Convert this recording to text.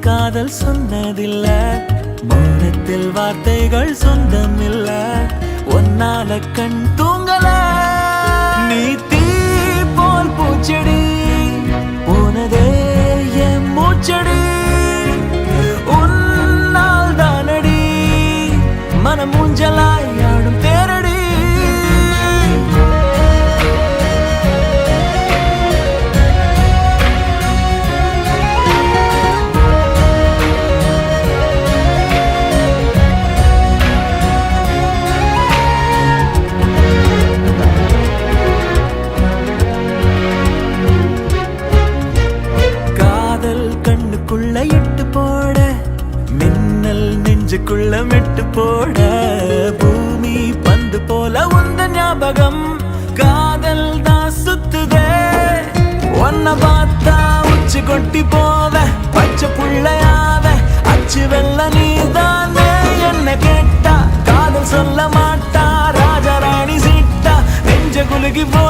காதல் சொன்னதில்ல, மௌனத்தில் வார்த்தைகள் சொந்தம் இல்ல, ஒன்னால கண் தூங்கல. நீ தீ போல் பூச்செடி, போனதே என் மூச்சடி, உன்னால் தானடி மனம் ஊஞ்சலாய் ஆடும் தேரடி. கண்ணுக்குள்ள இட்டு போட, மின்னல் நெஞ்சுக்குள்ள மெட்டு போட, பூமி பந்து போல உந்த ஞாபகம் காதல் தான் சுத்துதே. ஒன்ன பார்த்தா உச்சி கொட்டி போவ, பச்சை புள்ளையாவ, அச்சு வெள்ள நீதானே. என்ன கேட்டா காதல் சொல்ல மாட்டா, ராஜா ராணி சீட்டா, நெஞ்ச குலுகி போ